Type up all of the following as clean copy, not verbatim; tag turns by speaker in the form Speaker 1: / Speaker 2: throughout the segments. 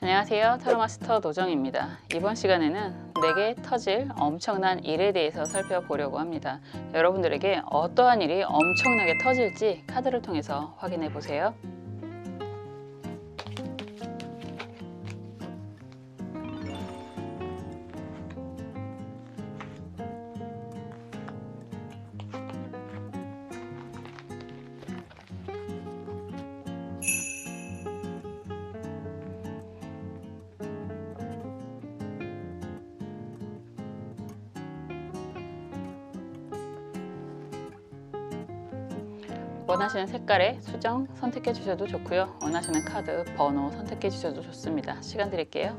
Speaker 1: 안녕하세요. 타로마스터 노정입니다. 이번 시간에는 내게 터질 엄청난 일에 대해서 살펴보려고 합니다. 여러분들에게 어떠한 일이 엄청나게 터질지 카드를 통해서 확인해 보세요. 원하시는 색깔의 수정 선택해 주셔도 좋고요. 원하시는 카드 번호 선택해 주셔도 좋습니다. 시간 드릴게요.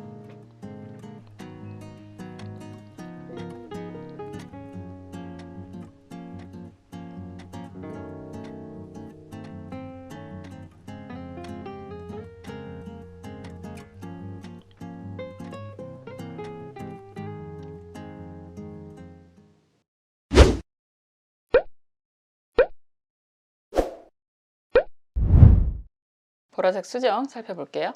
Speaker 1: 보라색 수정 살펴볼게요.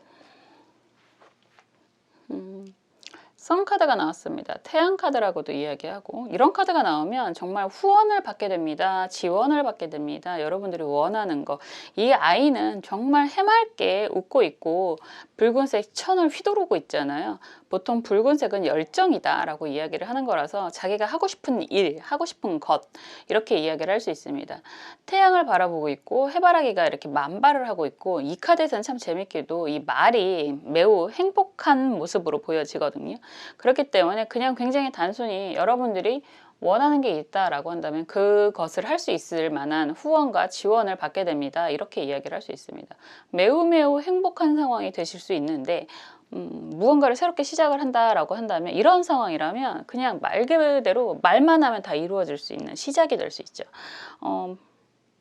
Speaker 1: 선 카드가 나왔습니다. 태양 카드라고도 이야기하고, 이런 카드가 나오면 정말 후원을 받게 됩니다. 지원을 받게 됩니다. 여러분들이 원하는 거. 이 아이는 정말 해맑게 웃고 있고 붉은색 천을 휘두르고 있잖아요. 보통 붉은색은 열정이다 라고 이야기를 하는 거라서 자기가 하고 싶은 일, 하고 싶은 것, 이렇게 이야기를 할 수 있습니다. 태양을 바라보고 있고 해바라기가 이렇게 만발을 하고 있고, 이 카드에서는 참 재밌게도 이 말이 매우 행복한 모습으로 보여지거든요. 그렇기 때문에 그냥 굉장히 단순히 여러분들이 원하는 게 있다라고 한다면 그것을 할 수 있을 만한 후원과 지원을 받게 됩니다. 이렇게 이야기를 할 수 있습니다. 매우 행복한 상황이 되실 수 있는데, 무언가를 새롭게 시작을 한다라고 한다면, 이런 상황이라면 그냥 말 그대로 말만 하면 다 이루어질 수 있는 시작이 될 수 있죠.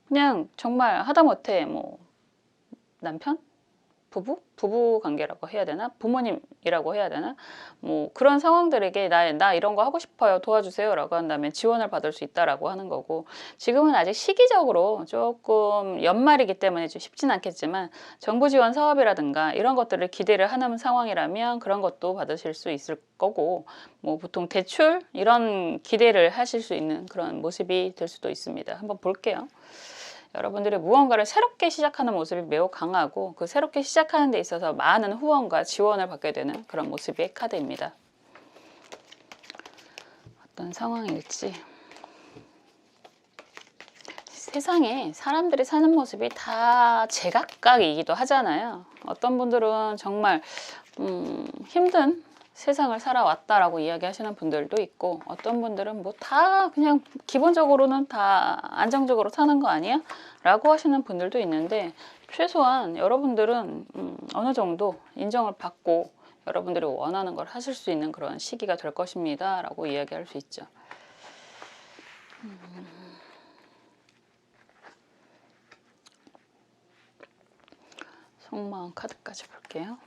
Speaker 1: 그냥 정말 하다못해 뭐 남편? 부부 관계라고 해야 되나? 부모님이라고 해야 되나? 뭐 그런 상황들에게 나 이런 거 하고 싶어요. 도와주세요. 라고 한다면 지원을 받을 수 있다라고 하는 거고, 지금은 아직 시기적으로 조금 연말이기 때문에 좀 쉽진 않겠지만 정부 지원 사업이라든가 이런 것들을 기대를 하는 상황이라면 그런 것도 받으실 수 있을 거고, 뭐 보통 대출 이런 기대를 하실 수 있는 그런 모습이 될 수도 있습니다. 한번 볼게요. 여러분들이 무언가를 새롭게 시작하는 모습이 매우 강하고, 그 새롭게 시작하는 데 있어서 많은 후원과 지원을 받게 되는 그런 모습의 카드입니다. 어떤 상황일지. 세상에 사람들이 사는 모습이 다 제각각이기도 하잖아요. 어떤 분들은 정말 힘든 세상을 살아왔다라고 이야기하시는 분들도 있고, 어떤 분들은 뭐 다 그냥 기본적으로는 다 안정적으로 사는 거 아니야? 라고 하시는 분들도 있는데, 최소한 여러분들은 어느 정도 인정을 받고 여러분들이 원하는 걸 하실 수 있는 그런 시기가 될 것입니다. 라고 이야기할 수 있죠. 속마음 카드까지 볼게요.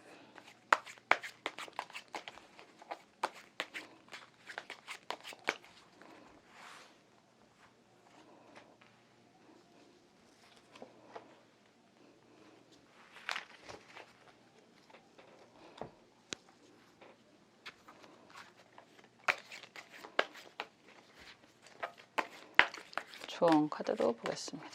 Speaker 1: 조언 카드도 보겠습니다.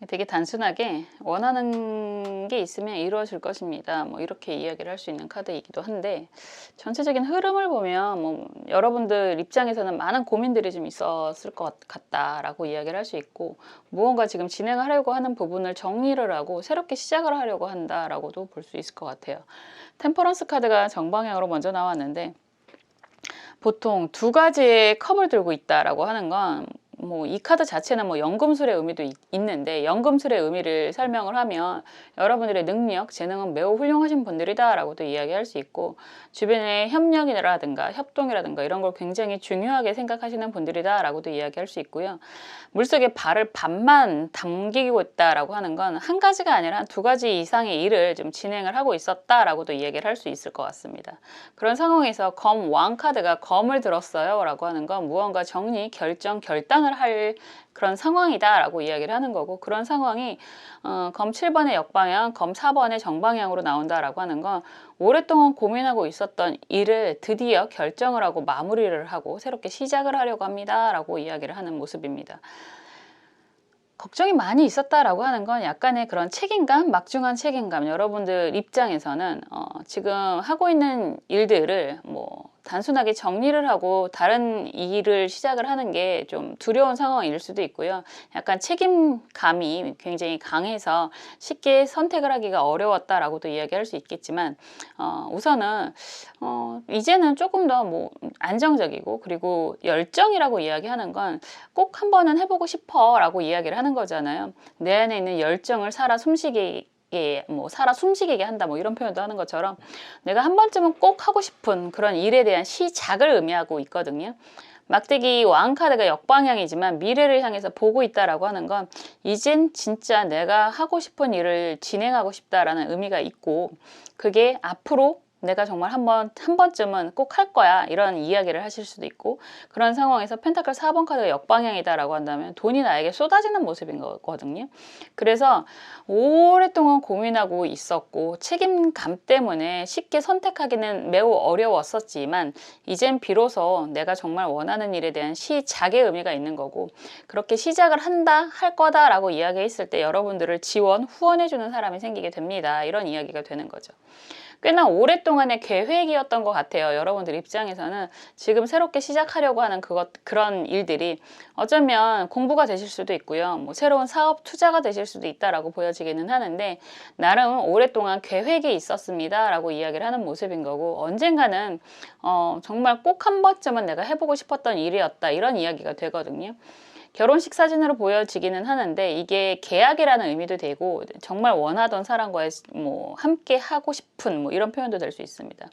Speaker 1: 되게 단순하게 원하는 게 있으면 이루어질 것입니다. 뭐 이렇게 이야기를 할 수 있는 카드이기도 한데, 전체적인 흐름을 보면 뭐 여러분들 입장에서는 많은 고민들이 좀 있었을 것 같다라고 이야기를 할 수 있고, 무언가 지금 진행하려고 하는 부분을 정리를 하고 새롭게 시작을 하려고 한다라고도 볼 수 있을 것 같아요. 템퍼런스 카드가 정방향으로 먼저 나왔는데, 보통 두 가지의 컵을 들고 있다라고 하는 건 뭐 이 카드 자체는 뭐 연금술의 의미도 있는데 연금술의 의미를 설명을 하면 여러분들의 능력, 재능은 매우 훌륭하신 분들이다라고도 이야기할 수 있고 주변의 협력이라든가 협동이라든가 이런 걸 굉장히 중요하게 생각하시는 분들이다라고도 이야기할 수 있고요. 물속에 발을 반만 담기고 있다라고 하는 건 한 가지가 아니라 두 가지 이상의 일을 좀 진행을 하고 있었다라고도 이야기를 할 수 있을 것 같습니다. 그런 상황에서 검 왕 카드가 검을 들었어요 라고 하는 건 무언가 정리, 결정, 결단을 할 그런 상황이다 라고 이야기를 하는 거고 그런 상황이 검 7번의 역방향, 검 4번의 정방향으로 나온다라고 하는 건 오랫동안 고민하고 있었던 일을 드디어 결정을 하고 마무리를 하고 새롭게 시작을 하려고 합니다 라고 이야기를 하는 모습입니다. 걱정이 많이 있었다라고 하는 건 약간의 그런 책임감, 막중한 책임감. 여러분들 입장에서는 지금 하고 있는 일들을 뭐 단순하게 정리를 하고 다른 일을 시작을 하는 게 좀 두려운 상황일 수도 있고요. 약간 책임감이 굉장히 강해서 쉽게 선택을 하기가 어려웠다라고도 이야기할 수 있겠지만 우선은 이제는 조금 더 뭐 안정적이고 그리고 열정이라고 이야기하는 건 꼭 한 번은 해보고 싶어 라고 이야기를 하는 거잖아요. 내 안에 있는 열정을 살아 숨쉬게 뭐 살아 숨쉬게 한다 뭐 이런 표현도 하는 것처럼 내가 한 번쯤은 꼭 하고 싶은 그런 일에 대한 시작을 의미하고 있거든요. 막대기 왕 카드가 역방향이지만 미래를 향해서 보고 있다라고 하는 건 이젠 진짜 내가 하고 싶은 일을 진행하고 싶다라는 의미가 있고 그게 앞으로 내가 정말 한 번쯤은 꼭 할 거야 이런 이야기를 하실 수도 있고 그런 상황에서 펜타클 4번 카드가 역방향이다라고 한다면 돈이 나에게 쏟아지는 모습인 거거든요. 그래서 오랫동안 고민하고 있었고 책임감 때문에 쉽게 선택하기는 매우 어려웠었지만 이젠 비로소 내가 정말 원하는 일에 대한 시작의 의미가 있는 거고 그렇게 시작을 한다 할 거다라고 이야기했을 때 여러분들을 지원, 후원해주는 사람이 생기게 됩니다. 이런 이야기가 되는 거죠. 꽤나 오랫동안의 계획이었던 것 같아요. 여러분들 입장에서는 지금 새롭게 시작하려고 하는 그런 일들이 어쩌면 공부가 되실 수도 있고요. 뭐 새로운 사업 투자가 되실 수도 있다라고 보여지기는 하는데 나름 오랫동안 계획이 있었습니다 라고 이야기를 하는 모습인 거고 언젠가는 정말 꼭 한 번쯤은 내가 해보고 싶었던 일이었다 이런 이야기가 되거든요. 결혼식 사진으로 보여지기는 하는데 이게 계약이라는 의미도 되고 정말 원하던 사람과의 뭐 함께 하고 싶은 뭐 이런 표현도 될 수 있습니다.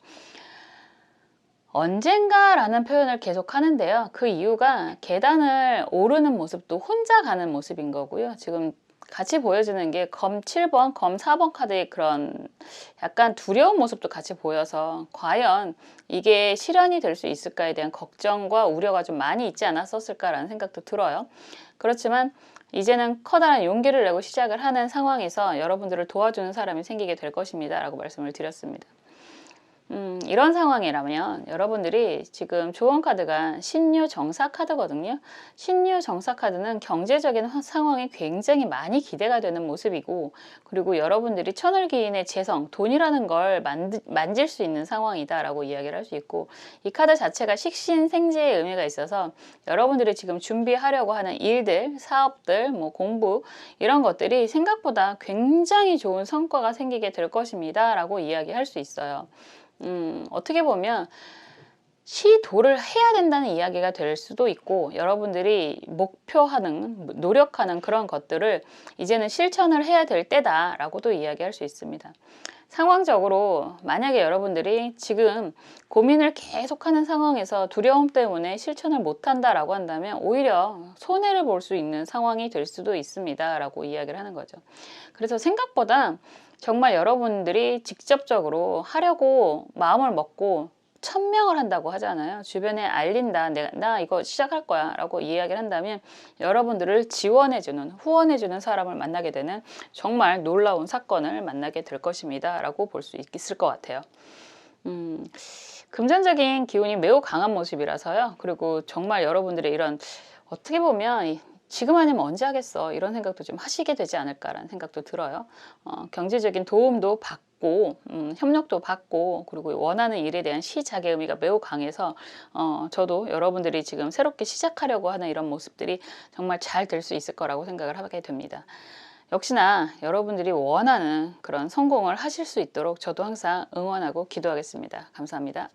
Speaker 1: 언젠가라는 표현을 계속 하는데요. 그 이유가 계단을 오르는 모습도 혼자 가는 모습인 거고요. 지금 같이 보여지는 게 검 7번, 검 4번 카드의 그런 약간 두려운 모습도 같이 보여서 과연 이게 실현이 될 수 있을까에 대한 걱정과 우려가 좀 많이 있지 않았었을까라는 생각도 들어요. 그렇지만 이제는 커다란 용기를 내고 시작을 하는 상황에서 여러분들을 도와주는 사람이 생기게 될 것입니다 라고 말씀을 드렸습니다. 이런 상황이라면 여러분들이 지금 조언 카드가 신유 정사 카드거든요. 신유 정사 카드는 경제적인 상황이 굉장히 많이 기대가 되는 모습이고 그리고 여러분들이 천을기인의 재성, 돈이라는 걸 만질 수 있는 상황이다라고 이야기를 할 수 있고 이 카드 자체가 식신생재의 의미가 있어서 여러분들이 지금 준비하려고 하는 일들, 사업들, 뭐 공부 이런 것들이 생각보다 굉장히 좋은 성과가 생기게 될 것입니다 라고 이야기할 수 있어요. 어떻게 보면 시도를 해야 된다는 이야기가 될 수도 있고 여러분들이 목표하는, 노력하는 그런 것들을 이제는 실천을 해야 될 때다라고도 이야기할 수 있습니다. 상황적으로 만약에 여러분들이 지금 고민을 계속하는 상황에서 두려움 때문에 실천을 못한다라고 한다면 오히려 손해를 볼 수 있는 상황이 될 수도 있습니다 라고 이야기를 하는 거죠. 그래서 생각보다 정말 여러분들이 직접적으로 하려고 마음을 먹고 천명을 한다고 하잖아요. 주변에 알린다. 나 이거 시작할 거야 라고 이야기를 한다면 여러분들을 지원해주는, 후원해주는 사람을 만나게 되는 정말 놀라운 사건을 만나게 될 것입니다 라고 볼 수 있을 것 같아요. 금전적인 기운이 매우 강한 모습이라서요. 그리고 정말 여러분들의 이런 어떻게 보면 지금 아니면 언제 하겠어 이런 생각도 좀 하시게 되지 않을까라는 생각도 들어요. 경제적인 도움도 받고 협력도 받고 그리고 원하는 일에 대한 시작의 의미가 매우 강해서 저도 여러분들이 지금 새롭게 시작하려고 하는 이런 모습들이 정말 잘 될 수 있을 거라고 생각을 하게 됩니다. 역시나 여러분들이 원하는 그런 성공을 하실 수 있도록 저도 항상 응원하고 기도하겠습니다. 감사합니다.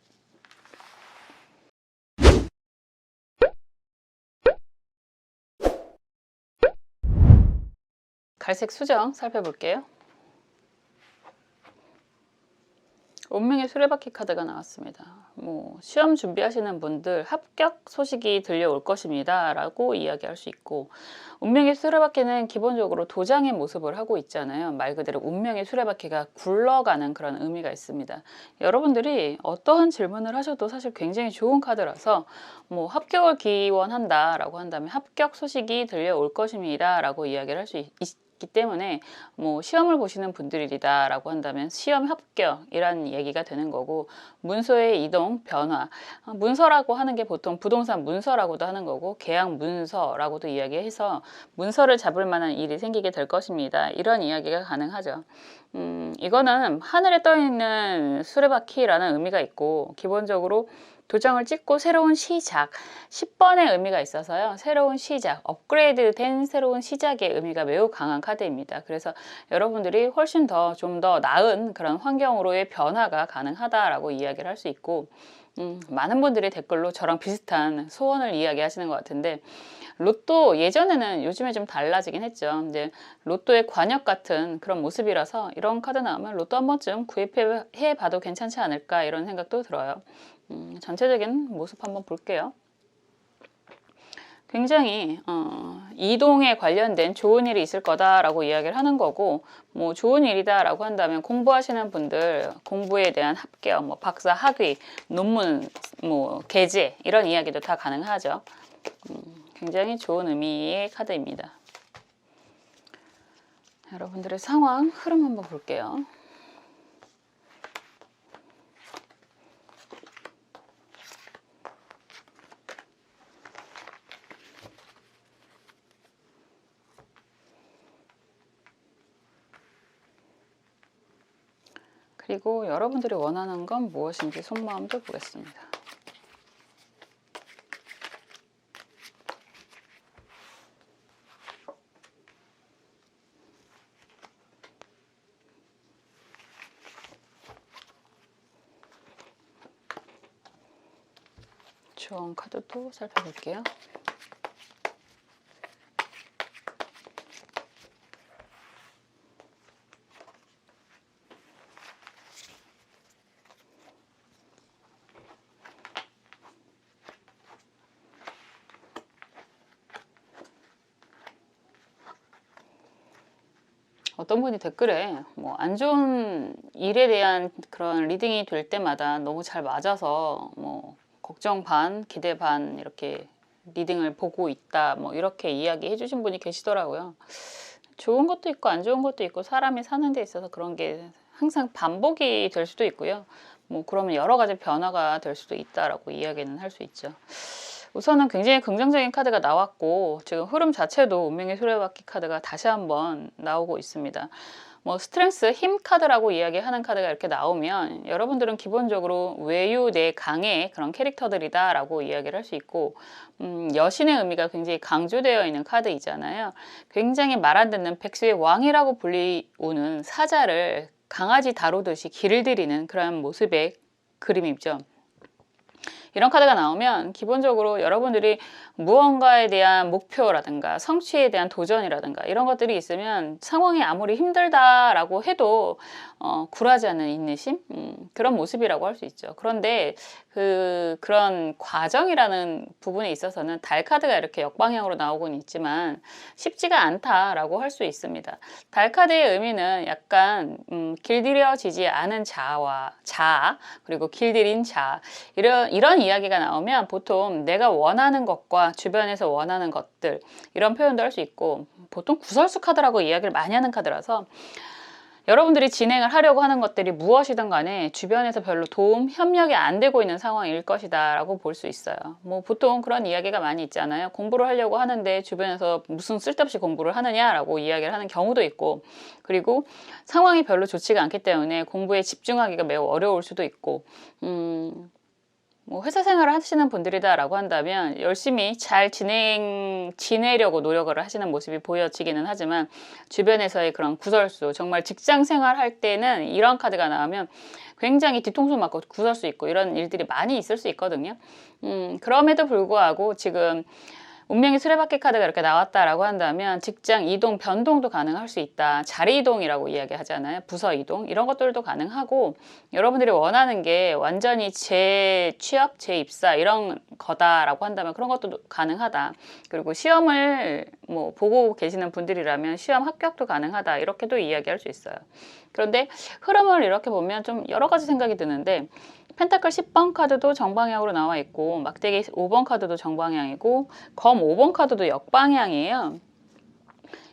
Speaker 1: 갈색 수정 살펴볼게요. 운명의 수레바퀴 카드가 나왔습니다. 시험 준비하시는 분들 합격 소식이 들려올 것입니다 라고 이야기할 수 있고, 운명의 수레바퀴는 기본적으로 도장의 모습을 하고 있잖아요. 말 그대로 운명의 수레바퀴가 굴러가는 그런 의미가 있습니다. 여러분들이 어떠한 질문을 하셔도 사실 굉장히 좋은 카드라서 합격을 기원한다 라고 한다면 합격 소식이 들려올 것입니다 라고 이야기를 할 수 있기 때문에 시험을 보시는 분들이다 라고 한다면 시험 합격이란 얘기가 되는 거고, 문서의 이동, 변화, 문서라고 하는 게 보통 부동산 문서라고도 하는 거고 계약 문서라고도 이야기해서 문서를 잡을 만한 일이 생기게 될 것입니다. 이런 이야기가 가능하죠. 이거는 하늘에 떠있는 수레바퀴라는 의미가 있고, 기본적으로 도장을 찍고 새로운 시작, 10번의 의미가 있어서요. 새로운 시작, 업그레이드된 새로운 시작의 의미가 매우 강한 카드입니다. 그래서 여러분들이 훨씬 더 좀 더 나은 그런 환경으로의 변화가 가능하다라고 이야기를 할 수 있고, 많은 분들이 댓글로 저랑 비슷한 소원을 이야기하시는 것 같은데, 로또 예전에는 요즘에 좀 달라지긴 했죠. 이제 로또의 관역 같은 그런 모습이라서 이런 카드 나오면 로또 한 번쯤 구입해 봐도 괜찮지 않을까 이런 생각도 들어요. 전체적인 모습 한번 볼게요. 굉장히 이동에 관련된 좋은 일이 있을 거다라고 이야기를 하는 거고, 좋은 일이다라고 한다면 공부하시는 분들 공부에 대한 합격, 박사 학위, 논문, 게재 이런 이야기도 다 가능하죠. 굉장히 좋은 의미의 카드입니다. 여러분들의 상황 흐름 한번 볼게요. 그리고 여러분들이 원하는 건 무엇인지 속마음도 보겠습니다. 조언 카드도 살펴볼게요. 어떤 분이 댓글에 안 좋은 일에 대한 그런 리딩이 될 때마다 너무 잘 맞아서 걱정 반, 기대 반 이렇게 리딩을 보고 있다 이렇게 이야기해 주신 분이 계시더라고요. 좋은 것도 있고 안 좋은 것도 있고 사람이 사는 데 있어서 그런 게 항상 반복이 될 수도 있고요. 그러면 여러 가지 변화가 될 수도 있다라고 이야기는 할 수 있죠. 우선은 굉장히 긍정적인 카드가 나왔고, 지금 흐름 자체도 운명의 수레바퀴 카드가 다시 한번 나오고 있습니다. 스트렝스, 힘 카드라고 이야기하는 카드가 이렇게 나오면 여러분들은 기본적으로 외유 내 강의 그런 캐릭터들이다 라고 이야기를 할 수 있고, 여신의 의미가 굉장히 강조되어 있는 카드이잖아요. 굉장히 말 안 듣는 백수의 왕이라고 불리우는 사자를 강아지 다루듯이 길을 들이는 그런 모습의 그림이죠. 이런 카드가 나오면 기본적으로 여러분들이 무언가에 대한 목표라든가 성취에 대한 도전이라든가 이런 것들이 있으면 상황이 아무리 힘들다라고 해도 굴하지 않는 인내심, 그런 모습이라고 할 수 있죠. 그런데 그런 과정이라는 부분에 있어서는 달 카드가 이렇게 역방향으로 나오곤 있지만 쉽지가 않다라고 할 수 있습니다. 달 카드의 의미는 약간 길들여지지 않은 자아 그리고 길들인 자, 이런 이야기가 나오면 보통 내가 원하는 것과 주변에서 원하는 것들 이런 표현도 할 수 있고, 보통 구설수 카드라고 이야기를 많이 하는 카드라서 여러분들이 진행을 하려고 하는 것들이 무엇이든 간에 주변에서 별로 도움, 협력이 안 되고 있는 상황일 것이다 라고 볼 수 있어요. 보통 그런 이야기가 많이 있잖아요. 공부를 하려고 하는데 주변에서 무슨 쓸데없이 공부를 하느냐라고 이야기를 하는 경우도 있고, 그리고 상황이 별로 좋지가 않기 때문에 공부에 집중하기가 매우 어려울 수도 있고, 회사 생활을 하시는 분들이다 라고 한다면 열심히 잘 지내려고 노력을 하시는 모습이 보여지기는 하지만, 주변에서의 그런 구설수, 정말 직장 생활 할 때는 이런 카드가 나오면 굉장히 뒤통수 맞고 구설수 있고 이런 일들이 많이 있을 수 있거든요. 그럼에도 불구하고 지금 운명의 수레바퀴 카드가 이렇게 나왔다라고 한다면 직장 이동, 변동도 가능할 수 있다. 자리 이동이라고 이야기하잖아요. 부서 이동 이런 것들도 가능하고 여러분들이 원하는 게 완전히 재취업, 재입사 이런 거다라고 한다면 그런 것도 가능하다. 그리고 시험을 뭐 보고 계시는 분들이라면 시험 합격도 가능하다. 이렇게도 이야기할 수 있어요. 그런데 흐름을 이렇게 보면 좀 여러 가지 생각이 드는데 펜타클 10번 카드도 정방향으로 나와 있고 막대기 5번 카드도 정방향이고 검 5번 카드도 역방향이에요.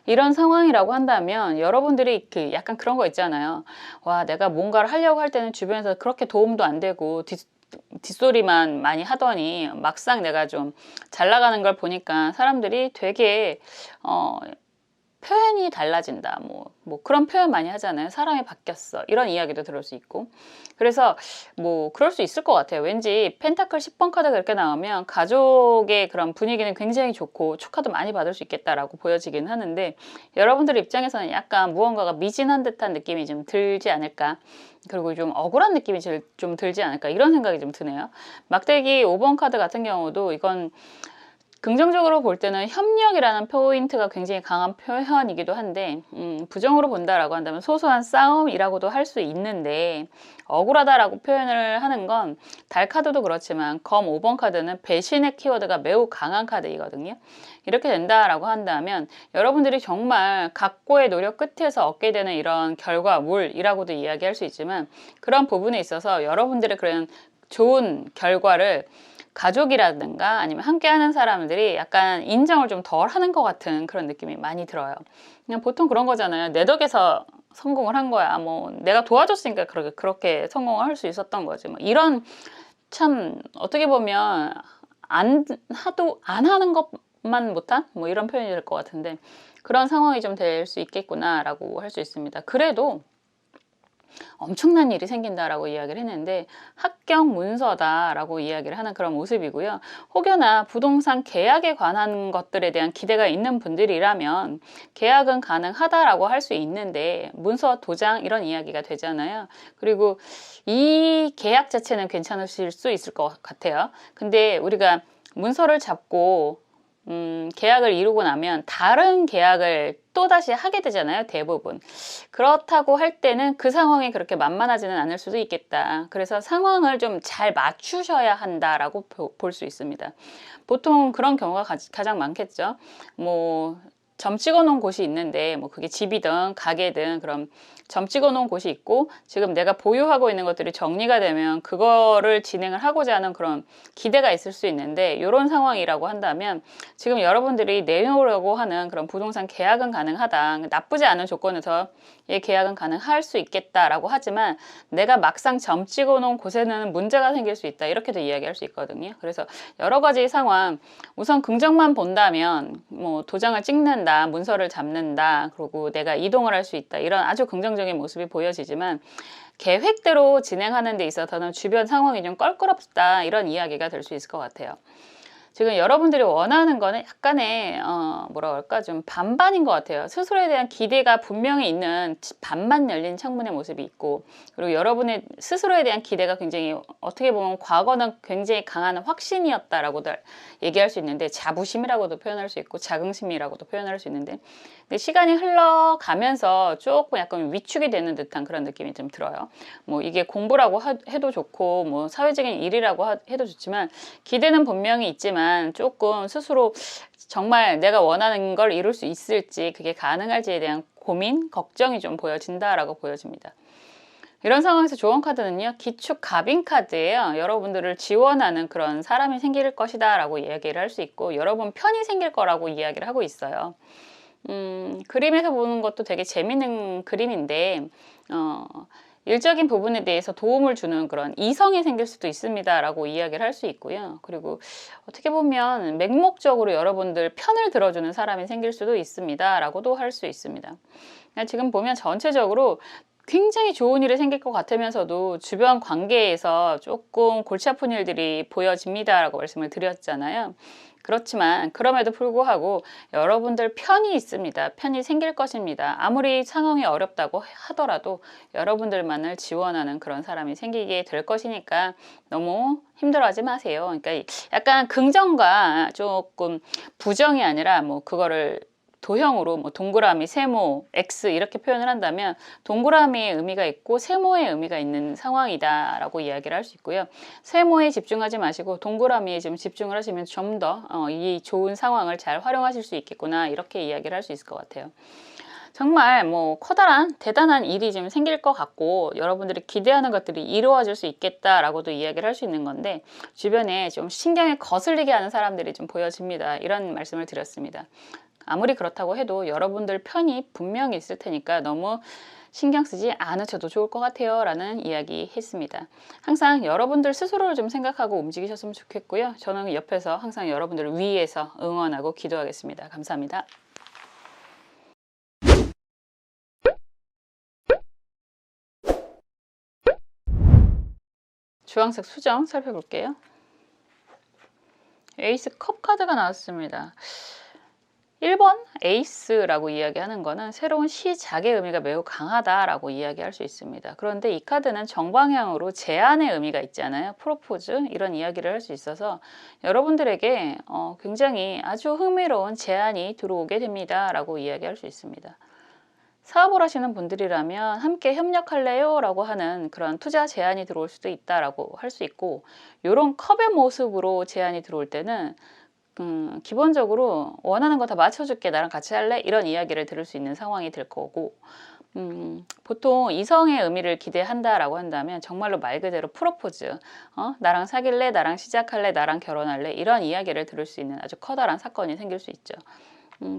Speaker 1: 이런 상황이라고 한다면 여러분들이 그 약간 그런 거 있잖아요. 와, 내가 뭔가를 하려고 할 때는 주변에서 그렇게 도움도 안 되고 뒷소리만 많이 하더니 막상 내가 좀 잘 나가는 걸 보니까 사람들이 되게 표현이 달라진다. 뭐 그런 표현 많이 하잖아요. 사람이 바뀌었어. 이런 이야기도 들을 수 있고. 그래서 뭐 그럴 수 있을 것 같아요. 왠지 펜타클 10번 카드가 이렇게 나오면 가족의 그런 분위기는 굉장히 좋고 축하도 많이 받을 수 있겠다라고 보여지긴 하는데 여러분들 입장에서는 약간 무언가가 미진한 듯한 느낌이 좀 들지 않을까. 그리고 좀 억울한 느낌이 좀 들지 않을까. 이런 생각이 좀 드네요. 막대기 5번 카드 같은 경우도 이건 긍정적으로 볼 때는 협력이라는 포인트가 굉장히 강한 표현이기도 한데 부정으로 본다라고 한다면 소소한 싸움이라고도 할 수 있는데 억울하다라고 표현을 하는 건 달 카드도 그렇지만 검 5번 카드는 배신의 키워드가 매우 강한 카드이거든요. 이렇게 된다라고 한다면 여러분들이 정말 각고의 노력 끝에서 얻게 되는 이런 결과물이라고도 이야기할 수 있지만 그런 부분에 있어서 여러분들의 그런 좋은 결과를 가족이라든가 아니면 함께하는 사람들이 약간 인정을 좀 덜 하는 것 같은 그런 느낌이 많이 들어요. 그냥 보통 그런 거잖아요. 내 덕에서 성공을 한 거야. 뭐 내가 도와줬으니까 그렇게 성공을 할 수 있었던 거지. 뭐 이런 참 어떻게 보면 안 하는 것만 못한 뭐 이런 표현이 될 것 같은데 그런 상황이 좀 될 수 있겠구나라고 할 수 있습니다. 그래도 엄청난 일이 생긴다라고 이야기를 했는데 합격 문서다라고 이야기를 하는 그런 모습이고요. 혹여나 부동산 계약에 관한 것들에 대한 기대가 있는 분들이라면 계약은 가능하다라고 할 수 있는데 문서 도장 이런 이야기가 되잖아요. 그리고 이 계약 자체는 괜찮으실 수 있을 것 같아요. 근데 우리가 문서를 잡고 계약을 이루고 나면 다른 계약을 또다시 하게 되잖아요. 대부분. 그렇다고 할 때는 그 상황이 그렇게 만만하지는 않을 수도 있겠다. 그래서 상황을 좀 잘 맞추셔야 한다라고 볼 수 있습니다. 보통 그런 경우가 가장 많겠죠. 뭐 점 찍어 놓은 곳이 있는데 뭐 그게 집이든 가게든 그럼 점 찍어 놓은 곳이 있고 지금 내가 보유하고 있는 것들이 정리가 되면 그거를 진행을 하고자 하는 그런 기대가 있을 수 있는데 이런 상황이라고 한다면 지금 여러분들이 내놓으려고 하는 그런 부동산 계약은 가능하다. 나쁘지 않은 조건에서 이 계약은 가능할 수 있겠다라고 하지만 내가 막상 점 찍어 놓은 곳에는 문제가 생길 수 있다. 이렇게도 이야기할 수 있거든요. 그래서 여러 가지 상황 우선 긍정만 본다면 뭐 도장을 찍는다, 문서를 잡는다, 그리고 내가 이동을 할 수 있다. 이런 아주 긍정적인 모습이 보여지지만 계획대로 진행하는 데 있어서는 주변 상황이 좀 껄끄럽다. 이런 이야기가 될 수 있을 것 같아요. 지금 여러분들이 원하는 거는 약간의 뭐라 그럴까 좀 반반인 것 같아요. 스스로에 대한 기대가 분명히 있는 반만 열린 창문의 모습이 있고 그리고 여러분의 스스로에 대한 기대가 굉장히 어떻게 보면 과거는 굉장히 강한 확신이었다라고도 얘기할 수 있는데 자부심이라고도 표현할 수 있고 자긍심이라고도 표현할 수 있는데 근데 시간이 흘러가면서 조금 약간 위축이 되는 듯한 그런 느낌이 좀 들어요. 뭐 이게 공부라고 해도 좋고 뭐 사회적인 일이라고 해도 좋지만 기대는 분명히 있지만 조금 스스로 정말 내가 원하는 걸 이룰 수 있을지 그게 가능할지에 대한 고민, 걱정이 좀 보여진다라고 보여집니다. 이런 상황에서 조언 카드는요. 기축 갑인 카드예요. 여러분들을 지원하는 그런 사람이 생길 것이다 라고 이야기를 할 수 있고 여러분 편이 생길 거라고 이야기를 하고 있어요. 그림에서 보는 것도 되게 재밌는 그림인데 일적인 부분에 대해서 도움을 주는 그런 이성이 생길 수도 있습니다 라고 이야기를 할 수 있고요. 그리고 어떻게 보면 맹목적으로 여러분들 편을 들어주는 사람이 생길 수도 있습니다 라고도 할 수 있습니다. 지금 보면 전체적으로 굉장히 좋은 일이 생길 것 같으면서도 주변 관계에서 조금 골치 아픈 일들이 보여집니다라고 말씀을 드렸잖아요. 그렇지만 그럼에도 불구하고 여러분들 편이 있습니다. 편이 생길 것입니다. 아무리 상황이 어렵다고 하더라도 여러분들만을 지원하는 그런 사람이 생기게 될 것이니까 너무 힘들어하지 마세요. 그러니까 약간 긍정과 조금 부정이 아니라 뭐 그거를 도형으로 뭐 동그라미, 세모, X 이렇게 표현을 한다면 동그라미의 의미가 있고 세모의 의미가 있는 상황이다라고 이야기를 할 수 있고요. 세모에 집중하지 마시고 동그라미에 좀 집중을 하시면 좀 더 이 좋은 상황을 잘 활용하실 수 있겠구나 이렇게 이야기를 할 수 있을 것 같아요. 정말 뭐 커다란 대단한 일이 좀 생길 것 같고 여러분들이 기대하는 것들이 이루어질 수 있겠다라고도 이야기를 할 수 있는 건데 주변에 좀 신경에 거슬리게 하는 사람들이 좀 보여집니다. 이런 말씀을 드렸습니다. 아무리 그렇다고 해도 여러분들 편이 분명히 있을 테니까 너무 신경 쓰지 않으셔도 좋을 것 같아요 라는 이야기 했습니다. 항상 여러분들 스스로를 좀 생각하고 움직이셨으면 좋겠고요. 저는 옆에서 항상 여러분들을 위해서 응원하고 기도하겠습니다. 감사합니다. 주황색 수정 살펴볼게요. 에이스 컵 카드가 나왔습니다. 1번 에이스라고 이야기하는 거는 새로운 시작의 의미가 매우 강하다라고 이야기할 수 있습니다. 그런데 이 카드는 정방향으로 제안의 의미가 있잖아요. 프로포즈 이런 이야기를 할 수 있어서 여러분들에게 굉장히 아주 흥미로운 제안이 들어오게 됩니다 라고 이야기할 수 있습니다. 사업을 하시는 분들이라면 함께 협력할래요? 라고 하는 그런 투자 제안이 들어올 수도 있다라고 할 수 있고 이런 컵의 모습으로 제안이 들어올 때는 기본적으로 원하는 거 다 맞춰줄게 나랑 같이 할래? 이런 이야기를 들을 수 있는 상황이 될 거고 보통 이성의 의미를 기대한다라고 한다면 정말로 말 그대로 프로포즈 나랑 사귈래? 나랑 시작할래? 나랑 결혼할래? 이런 이야기를 들을 수 있는 아주 커다란 사건이 생길 수 있죠.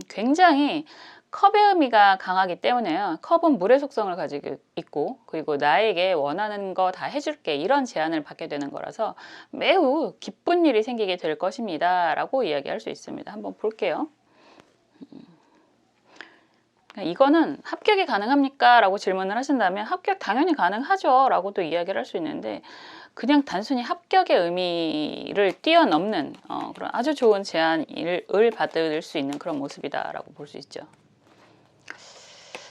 Speaker 1: 굉장히 컵의 의미가 강하기 때문에요. 컵은 물의 속성을 가지고 있고 그리고 나에게 원하는 거 다 해줄게 이런 제안을 받게 되는 거라서 매우 기쁜 일이 생기게 될 것입니다 라고 이야기할 수 있습니다. 한번 볼게요. 이거는 합격이 가능합니까? 라고 질문을 하신다면 합격 당연히 가능하죠 라고 또 이야기를 할 수 있는데 그냥 단순히 합격의 의미를 뛰어넘는 그런 아주 좋은 제안을 받을 수 있는 그런 모습이다 라고 볼 수 있죠.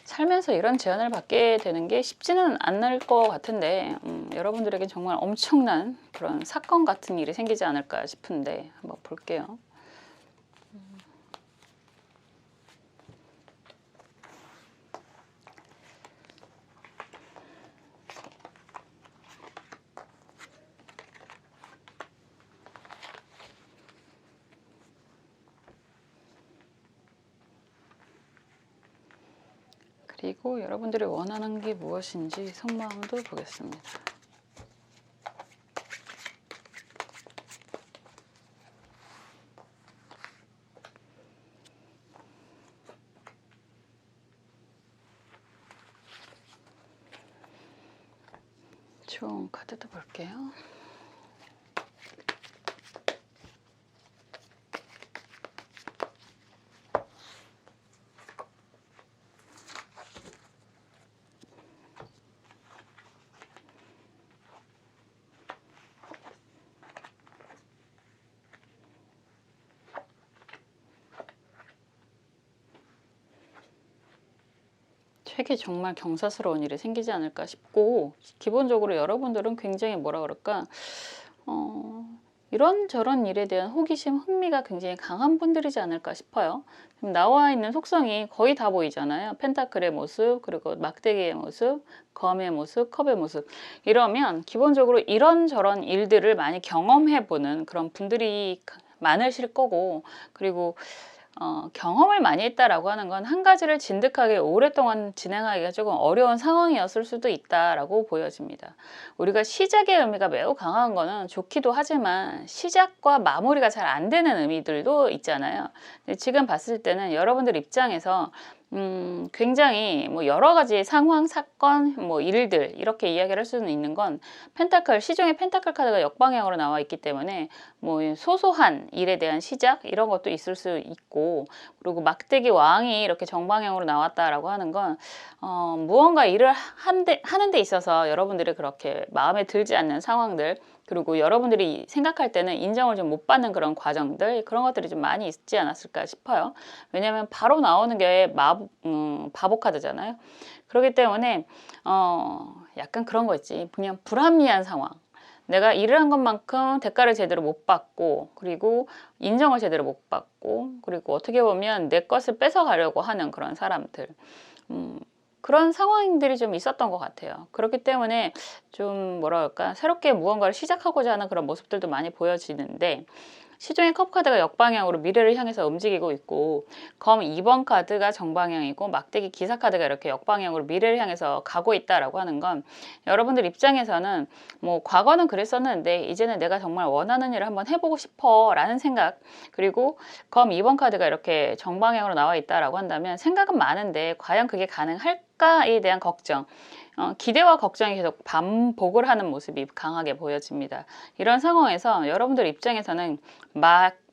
Speaker 1: 살면서 이런 제안을 받게 되는 게 쉽지는 않을 것 같은데 여러분들에게 정말 엄청난 그런 사건 같은 일이 생기지 않을까 싶은데 한번 볼게요. 그리고 여러분들이 원하는 게 무엇인지 속마음도 보겠습니다. 좋은 카드도 볼게요. 되게 정말 경사스러운 일이 생기지 않을까 싶고 기본적으로 여러분들은 굉장히 뭐라 그럴까 이런저런 일에 대한 호기심, 흥미가 굉장히 강한 분들이지 않을까 싶어요. 지금 나와 있는 속성이 거의 다 보이잖아요. 펜타클의 모습, 그리고 막대기의 모습, 검의 모습, 컵의 모습. 이러면 기본적으로 이런저런 일들을 많이 경험해보는 그런 분들이 많으실 거고 그리고 경험을 많이 했다라고 하는 건 한 가지를 진득하게 오랫동안 진행하기가 조금 어려운 상황이었을 수도 있다라고 보여집니다. 우리가 시작의 의미가 매우 강한 거는 좋기도 하지만 시작과 마무리가 잘 안 되는 의미들도 있잖아요. 근데 지금 봤을 때는 여러분들 입장에서 굉장히 뭐 여러 가지 상황, 사건, 뭐 일들 이렇게 이야기를 할 수는 있는 건 펜타클, 시중에 펜타클 카드가 역방향으로 나와 있기 때문에 뭐 소소한 일에 대한 시작 이런 것도 있을 수 있고, 그리고 막대기 왕이 이렇게 정방향으로 나왔다라고 하는 건 무언가 일을 하는 데 있어서 여러분들이 그렇게 마음에 들지 않는 상황들, 그리고 여러분들이 생각할 때는 인정을 좀 못 받는 그런 과정들, 그런 것들이 좀 많이 있지 않았을까 싶어요. 왜냐하면 바로 나오는 게 바보 카드잖아요. 그렇기 때문에 약간 그런 거 있지. 그냥 불합리한 상황. 내가 일을 한 것만큼 대가를 제대로 못 받고, 그리고 인정을 제대로 못 받고, 그리고 어떻게 보면 내 것을 뺏어가려고 하는 그런 사람들. 그런 상황들이 좀 있었던 것 같아요. 그렇기 때문에 좀 뭐랄까, 새롭게 무언가를 시작하고자 하는 그런 모습들도 많이 보여지는데, 시중의 컵 카드가 역방향으로 미래를 향해서 움직이고 있고, 검 2번 카드가 정방향이고, 막대기 기사 카드가 이렇게 역방향으로 미래를 향해서 가고 있다라고 하는 건, 여러분들 입장에서는 뭐 과거는 그랬었는데 이제는 내가 정말 원하는 일을 한번 해보고 싶어 라는 생각, 그리고 검 2번 카드가 이렇게 정방향으로 나와 있다라고 한다면 생각은 많은데 과연 그게 가능할까에 대한 걱정, 기대와 걱정이 계속 반복을 하는 모습이 강하게 보여집니다. 이런 상황에서 여러분들 입장에서는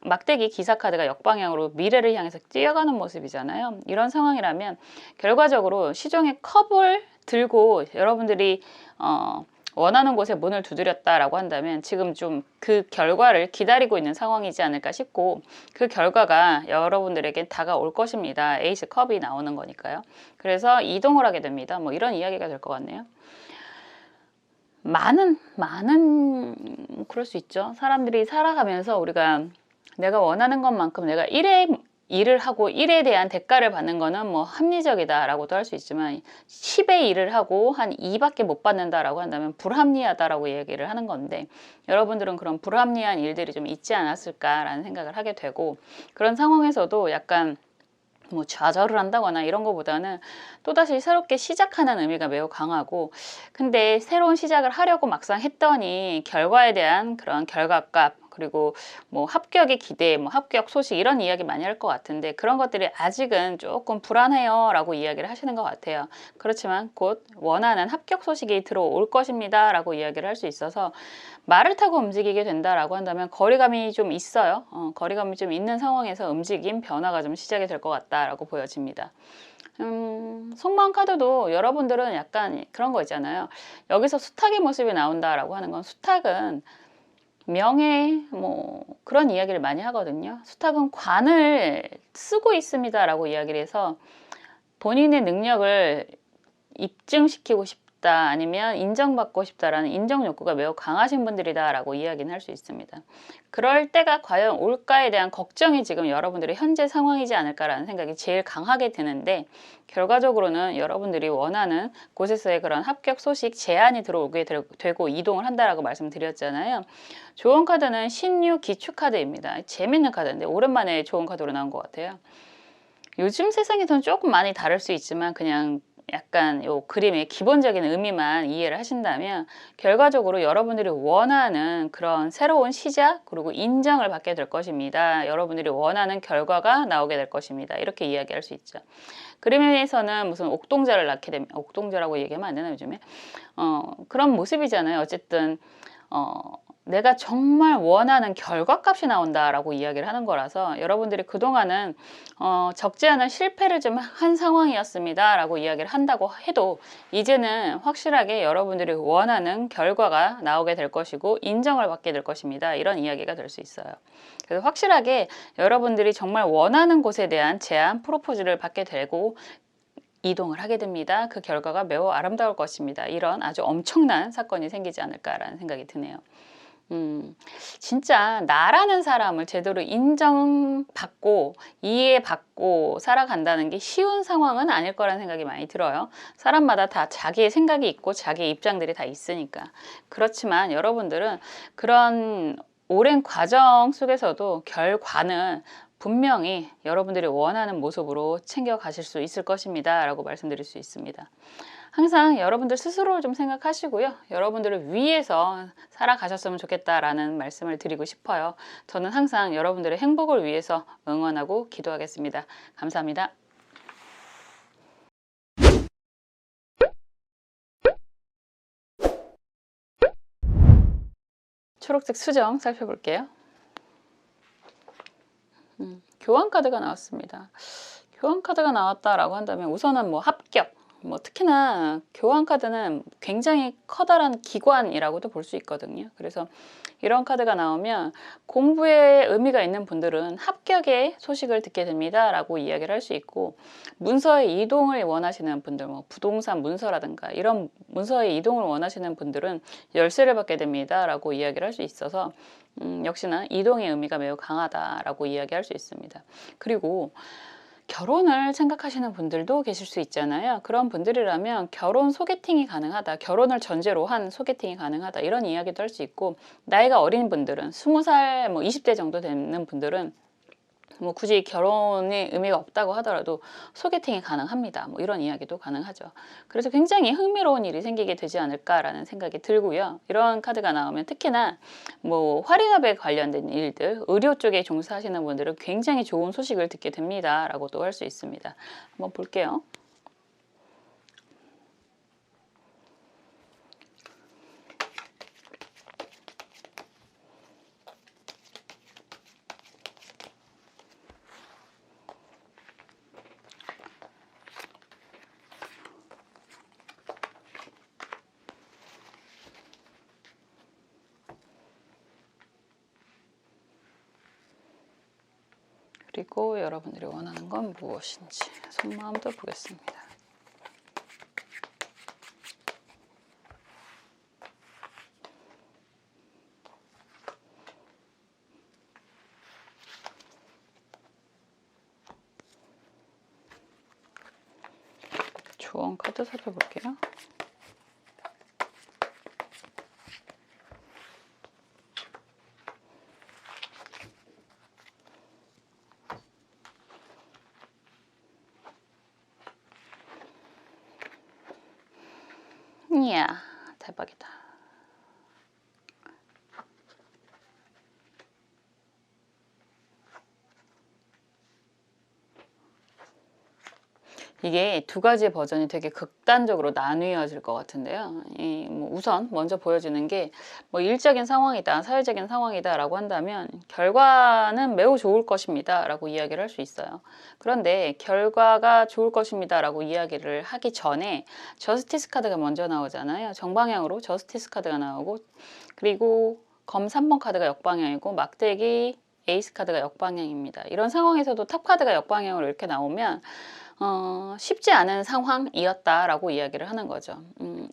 Speaker 1: 막대기 기사 카드가 역방향으로 미래를 향해서 뛰어가는 모습이잖아요. 이런 상황이라면 결과적으로 시중의 컵을 들고 여러분들이 원하는 곳에 문을 두드렸다라고 한다면 지금 좀 그 결과를 기다리고 있는 상황이지 않을까 싶고, 그 결과가 여러분들에게 다가올 것입니다. 에이스 컵이 나오는 거니까요. 그래서 이동을 하게 됩니다. 뭐 이런 이야기가 될 것 같네요. 많은 그럴 수 있죠. 사람들이 살아가면서 우리가 내가 원하는 것만큼 내가 일을 하고 일에 대한 대가를 받는 거는 뭐 합리적이다라고도 할 수 있지만, 10의 일을 하고 한 2밖에 못 받는다라고 한다면 불합리하다라고 얘기를 하는 건데, 여러분들은 그런 불합리한 일들이 좀 있지 않았을까라는 생각을 하게 되고, 그런 상황에서도 약간 뭐 좌절을 한다거나 이런 것보다는 또다시 새롭게 시작하는 의미가 매우 강하고, 근데 새로운 시작을 하려고 막상 했더니 결과에 대한 그런 결과값, 그리고 뭐 합격의 기대, 뭐 합격 소식 이런 이야기 많이 할 것 같은데, 그런 것들이 아직은 조금 불안해요 라고 이야기를 하시는 것 같아요. 그렇지만 곧 원하는 합격 소식이 들어올 것입니다 라고 이야기를 할 수 있어서, 말을 타고 움직이게 된다라고 한다면 거리감이 좀 있어요. 거리감이 좀 있는 상황에서 움직임, 변화가 좀 시작이 될 것 같다라고 보여집니다. 속마음 카드도 여러분들은 약간 그런 거 있잖아요. 여기서 수탉의 모습이 나온다라고 하는 건, 수탉은 명예, 뭐 그런 이야기를 많이 하거든요. 수탉은 관을 쓰고 있습니다라고 이야기를 해서 본인의 능력을 입증시키고 싶다, 아니면 인정받고 싶다라는 인정 욕구가 매우 강하신 분들이다라고 이야기는 할 수 있습니다. 그럴 때가 과연 올까에 대한 걱정이 지금 여러분들의 현재 상황이지 않을까라는 생각이 제일 강하게 드는데, 결과적으로는 여러분들이 원하는 곳에서의 그런 합격 소식, 제안이 들어오게 되고 이동을 한다라고 말씀드렸잖아요. 좋은 카드는 신유 기축 카드입니다. 재밌는 카드인데 오랜만에 좋은 카드로 나온 것 같아요. 요즘 세상에서는 조금 많이 다를 수 있지만, 그냥 약간 요 그림의 기본적인 의미만 이해를 하신다면 결과적으로 여러분들이 원하는 그런 새로운 시작, 그리고 인정을 받게 될 것입니다. 여러분들이 원하는 결과가 나오게 될 것입니다. 이렇게 이야기할 수 있죠. 그림에서는 무슨 옥동자를 낳게 되면, 옥동자라고 얘기하면 안 되나 요즘에? 그런 모습이잖아요. 어쨌든 내가 정말 원하는 결과값이 나온다라고 이야기를 하는 거라서, 여러분들이 그동안은 적지 않은 실패를 좀 한 상황이었습니다 라고 이야기를 한다고 해도, 이제는 확실하게 여러분들이 원하는 결과가 나오게 될 것이고 인정을 받게 될 것입니다. 이런 이야기가 될 수 있어요. 그래서 확실하게 여러분들이 정말 원하는 곳에 대한 제안, 프로포즈를 받게 되고 이동을 하게 됩니다. 그 결과가 매우 아름다울 것입니다. 이런 아주 엄청난 사건이 생기지 않을까라는 생각이 드네요. 진짜 나라는 사람을 제대로 인정받고 이해받고 살아간다는 게 쉬운 상황은 아닐 거라는 생각이 많이 들어요. 사람마다 다 자기의 생각이 있고 자기의 입장들이 다 있으니까. 그렇지만 여러분들은 그런 오랜 과정 속에서도 결과는 분명히 여러분들이 원하는 모습으로 챙겨가실 수 있을 것입니다 라고 말씀드릴 수 있습니다. 항상 여러분들 스스로를 좀 생각하시고요. 여러분들을 위해서 살아가셨으면 좋겠다라는 말씀을 드리고 싶어요. 저는 항상 여러분들의 행복을 위해서 응원하고 기도하겠습니다. 감사합니다. 초록색 수정 살펴볼게요. 교환 카드가 나왔습니다. 교환 카드가 나왔다라고 한다면 우선은 뭐 합격, 뭐 특히나 교환 카드는 굉장히 커다란 기관이라고도 볼 수 있거든요. 그래서 이런 카드가 나오면 공부에 의미가 있는 분들은 합격의 소식을 듣게 됩니다 라고 이야기를 할 수 있고, 문서의 이동을 원하시는 분들, 뭐 부동산 문서라든가 이런 문서의 이동을 원하시는 분들은 열쇠를 받게 됩니다 라고 이야기를 할 수 있어서 역시나 이동의 의미가 매우 강하다라고 이야기할 수 있습니다. 그리고 결혼을 생각하시는 분들도 계실 수 있잖아요. 그런 분들이라면 결혼 소개팅이 가능하다, 결혼을 전제로 한 소개팅이 가능하다, 이런 이야기도 할 수 있고, 나이가 어린 분들은 20살, 뭐 20대 정도 되는 분들은 뭐 굳이 결혼의 의미가 없다고 하더라도 소개팅이 가능합니다. 뭐 이런 이야기도 가능하죠. 그래서 굉장히 흥미로운 일이 생기게 되지 않을까라는 생각이 들고요. 이런 카드가 나오면 특히나 뭐 할인업에 관련된 일들, 의료 쪽에 종사하시는 분들은 굉장히 좋은 소식을 듣게 됩니다. 라고도 할 수 있습니다. 한번 볼게요. 그리고 여러분들이 원하는 건 무엇인지 속마음도 보겠습니다. 조언 카드 살펴볼게요. 이야, 대박이다. 이게 두 가지 버전이 되게 극단적으로 나뉘어질 것 같은데요. 뭐 우선 먼저 보여주는 게 뭐 일적인 상황이다, 사회적인 상황이다라고 한다면 결과는 매우 좋을 것입니다라고 이야기를 할 수 있어요. 그런데 결과가 좋을 것입니다라고 이야기를 하기 전에 저스티스 카드가 먼저 나오잖아요. 정방향으로 저스티스 카드가 나오고, 그리고 검 3번 카드가 역방향이고 막대기 에이스 카드가 역방향입니다. 이런 상황에서도 탑 카드가 역방향으로 이렇게 나오면 쉽지 않은 상황이었다라고 이야기를 하는 거죠.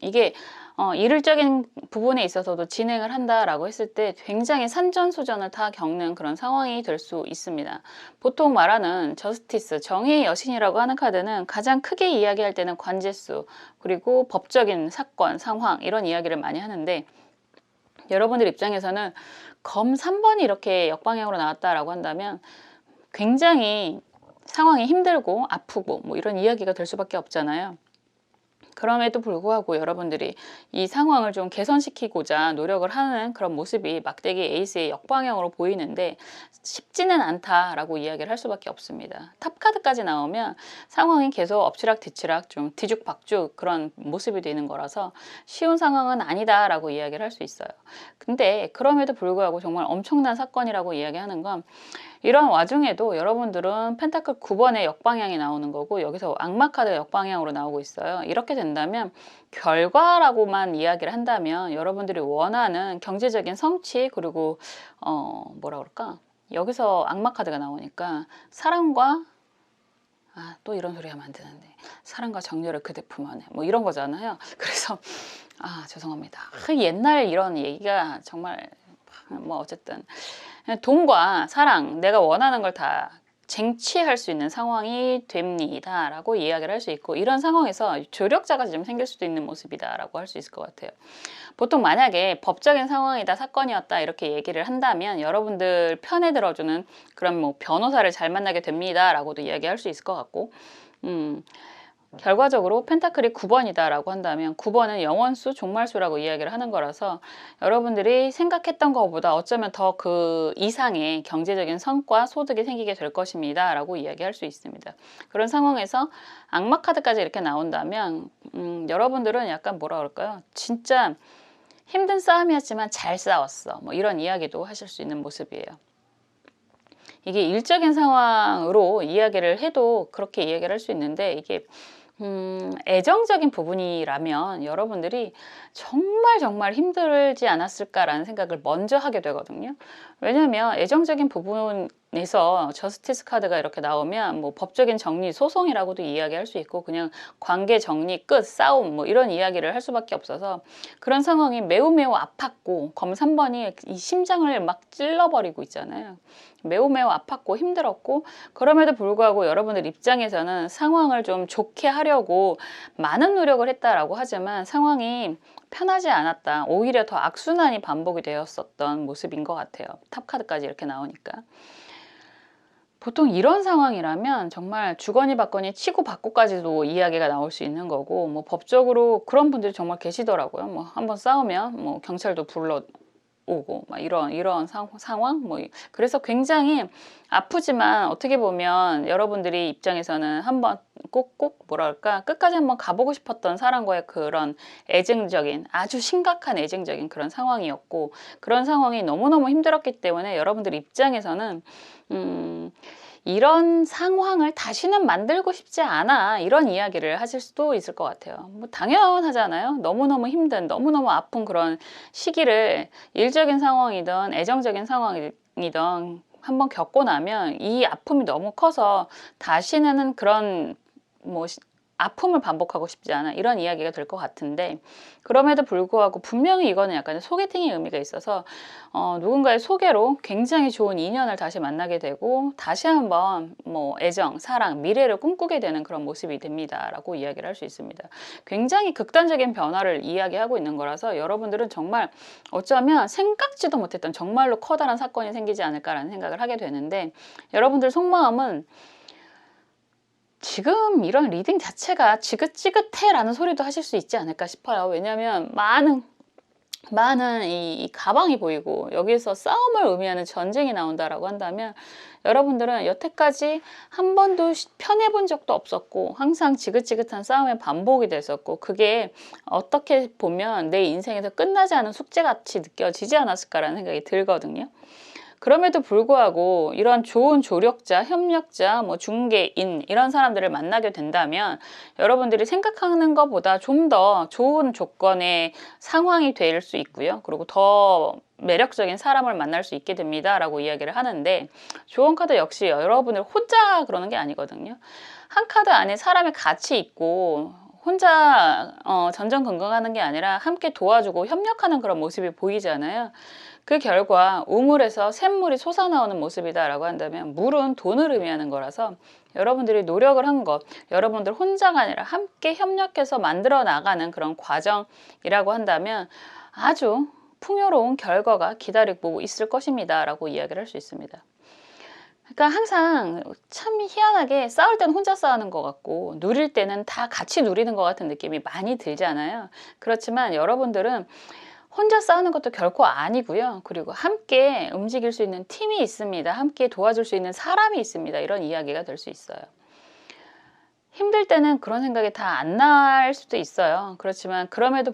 Speaker 1: 이게 일률적인 부분에 있어서도 진행을 한다라고 했을 때 굉장히 산전수전을 다 겪는 그런 상황이 될 수 있습니다. 보통 말하는 저스티스, 정의의 여신이라고 하는 카드는 가장 크게 이야기할 때는 관제수, 그리고 법적인 사건, 상황, 이런 이야기를 많이 하는데, 여러분들 입장에서는 검 3번이 이렇게 역방향으로 나왔다라고 한다면 굉장히 상황이 힘들고 아프고 뭐 이런 이야기가 될 수밖에 없잖아요. 그럼에도 불구하고 여러분들이 이 상황을 좀 개선시키고자 노력을 하는 그런 모습이 막대기 에이스의 역방향으로 보이는데 쉽지는 않다라고 이야기를 할 수밖에 없습니다. 탑카드까지 나오면 상황이 계속 엎치락뒤치락 좀 뒤죽박죽 그런 모습이 되는 거라서 쉬운 상황은 아니다라고 이야기를 할 수 있어요. 근데 그럼에도 불구하고 정말 엄청난 사건이라고 이야기하는 건, 이런 와중에도 여러분들은 펜타클 9번의 역방향이 나오는 거고 여기서 악마 카드가 역방향으로 나오고 있어요. 이렇게 된다면 결과라고만 이야기를 한다면 여러분들이 원하는 경제적인 성취, 그리고 뭐라 그럴까, 여기서 악마 카드가 나오니까 사랑과 또 이런 소리 하면 안 되는데, 사랑과 정열을 그대 품 안에 뭐 이런 거잖아요. 그래서 죄송합니다. 옛날 이런 얘기가 정말 뭐 어쨌든 돈과 사랑, 내가 원하는 걸 다 쟁취할 수 있는 상황이 됩니다 라고 이야기를 할 수 있고, 이런 상황에서 조력자가 좀 생길 수도 있는 모습이다 라고 할 수 있을 것 같아요. 보통 만약에 법적인 상황이다, 사건이었다 이렇게 얘기를 한다면 여러분들 편에 들어주는 그런 뭐 변호사를 잘 만나게 됩니다 라고도 이야기할 수 있을 것 같고, 결과적으로 펜타클이 9번이다 라고 한다면 9번은 영원수, 종말수라고 이야기를 하는 거라서 여러분들이 생각했던 것보다 어쩌면 더 그 이상의 경제적인 성과, 소득이 생기게 될 것입니다 라고 이야기할 수 있습니다. 그런 상황에서 악마 카드까지 이렇게 나온다면 여러분들은 약간 뭐라 그럴까요? 진짜 힘든 싸움이었지만 잘 싸웠어. 뭐 이런 이야기도 하실 수 있는 모습이에요. 이게 일적인 상황으로 이야기를 해도 그렇게 이야기를 할 수 있는데, 이게 애정적인 부분이라면 여러분들이 정말 힘들지 않았을까라는 생각을 먼저 하게 되거든요. 왜냐하면 애정적인 부분에서 저스티스 카드가 이렇게 나오면 뭐 법적인 정리, 소송이라고도 이야기할 수 있고, 그냥 관계 정리, 끝, 싸움 뭐 이런 이야기를 할 수밖에 없어서 그런 상황이 매우 아팠고, 검 3번이 이 심장을 막 찔러버리고 있잖아요. 매우 아팠고 힘들었고, 그럼에도 불구하고 여러분들 입장에서는 상황을 좀 좋게 하려고 많은 노력을 했다라고 하지만 상황이 편하지 않았다. 오히려 더 악순환이 반복이 되었었던 모습인 것 같아요. 탑 카드까지 이렇게 나오니까. 보통 이런 상황이라면 정말 주거니 받거니 치고 받고까지도 이야기가 나올 수 있는 거고, 뭐 법적으로 그런 분들이 정말 계시더라고요. 뭐 한번 싸우면 뭐 경찰도 불러 오고 막 이런 상황 뭐 그래서 굉장히 아프지만, 어떻게 보면 여러분들이 입장에서는 한번 꼭 뭐랄까 끝까지 한번 가보고 싶었던 사람과의 그런 애증적인, 아주 심각한 애증적인 그런 상황이었고, 그런 상황이 너무너무 힘들었기 때문에 여러분들 입장에서는 이런 상황을 다시는 만들고 싶지 않아, 이런 이야기를 하실 수도 있을 것 같아요. 뭐 당연하잖아요. 너무너무 힘든, 너무너무 아픈 그런 시기를 일적인 상황이든 애정적인 상황이든 한번 겪고 나면 이 아픔이 너무 커서 다시는 그런 뭐 아픔을 반복하고 싶지 않아, 이런 이야기가 될 것 같은데, 그럼에도 불구하고 분명히 이거는 약간 소개팅의 의미가 있어서 누군가의 소개로 굉장히 좋은 인연을 다시 만나게 되고, 다시 한번 뭐 애정, 사랑, 미래를 꿈꾸게 되는 그런 모습이 됩니다 라고 이야기를 할 수 있습니다. 굉장히 극단적인 변화를 이야기하고 있는 거라서 여러분들은 정말 어쩌면 생각지도 못했던 정말로 커다란 사건이 생기지 않을까라는 생각을 하게 되는데, 여러분들 속마음은 지금 이런 리딩 자체가 지긋지긋해 라는 소리도 하실 수 있지 않을까 싶어요. 왜냐하면 많은 이 가방이 보이고 여기서 싸움을 의미하는 전쟁이 나온다라고 한다면, 여러분들은 여태까지 한 번도 편해본 적도 없었고 항상 지긋지긋한 싸움의 반복이 됐었고, 그게 어떻게 보면 내 인생에서 끝나지 않은 숙제같이 느껴지지 않았을까라는 생각이 들거든요. 그럼에도 불구하고 이런 좋은 조력자, 협력자, 뭐 중개인 이런 사람들을 만나게 된다면 여러분들이 생각하는 것보다 좀 더 좋은 조건의 상황이 될 수 있고요. 그리고 더 매력적인 사람을 만날 수 있게 됩니다 라고 이야기를 하는데, 좋은 카드 역시 여러분을 혼자 그러는 게 아니거든요. 한 카드 안에 사람이 같이 있고 혼자 전전긍긍하는 게 아니라 함께 도와주고 협력하는 그런 모습이 보이잖아요. 그 결과 우물에서 샘물이 솟아나오는 모습이다라고 한다면, 물은 돈을 의미하는 거라서 여러분들이 노력을 한 것, 여러분들 혼자가 아니라 함께 협력해서 만들어 나가는 그런 과정이라고 한다면 아주 풍요로운 결과가 기다리고 있을 것입니다 라고 이야기를 할 수 있습니다. 그러니까 항상 참 희한하게 싸울 때는 혼자 싸우는 것 같고 누릴 때는 다 같이 누리는 것 같은 느낌이 많이 들잖아요. 그렇지만 여러분들은 혼자 싸우는 것도 결코 아니고요. 그리고 함께 움직일 수 있는 팀이 있습니다. 함께 도와줄 수 있는 사람이 있습니다. 이런 이야기가 될 수 있어요. 힘들 때는 그런 생각이 다 안 날 수도 있어요. 그렇지만 그럼에도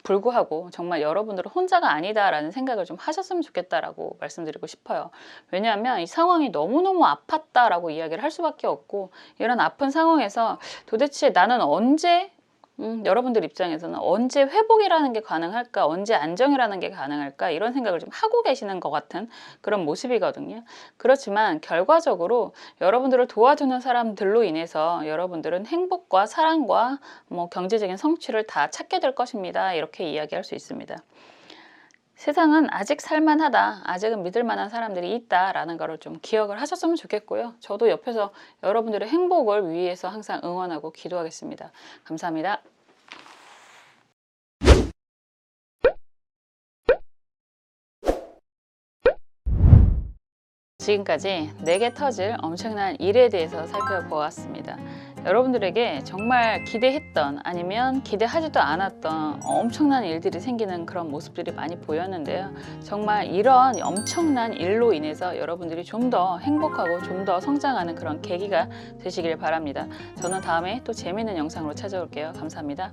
Speaker 1: 불구하고 정말 여러분들은 혼자가 아니다라는 생각을 좀 하셨으면 좋겠다라고 말씀드리고 싶어요. 왜냐하면 이 상황이 너무너무 아팠다라고 이야기를 할 수밖에 없고, 이런 아픈 상황에서 도대체 나는 언제 여러분들 입장에서는 언제 회복이라는 게 가능할까, 언제 안정이라는 게 가능할까, 이런 생각을 좀 하고 계시는 것 같은 그런 모습이거든요. 그렇지만 결과적으로 여러분들을 도와주는 사람들로 인해서 여러분들은 행복과 사랑과 뭐 경제적인 성취를 다 찾게 될 것입니다. 이렇게 이야기할 수 있습니다. 세상은 아직 살만하다, 아직은 믿을 만한 사람들이 있다라는 거를 좀 기억을 하셨으면 좋겠고요. 저도 옆에서 여러분들의 행복을 위해서 항상 응원하고 기도하겠습니다. 감사합니다. 지금까지 내게 터질 엄청난 일에 대해서 살펴보았습니다. 여러분들에게 정말 기대했던, 아니면 기대하지도 않았던 엄청난 일들이 생기는 그런 모습들이 많이 보였는데요. 정말 이런 엄청난 일로 인해서 여러분들이 좀 더 행복하고 좀 더 성장하는 그런 계기가 되시길 바랍니다. 저는 다음에 또 재미있는 영상으로 찾아올게요. 감사합니다.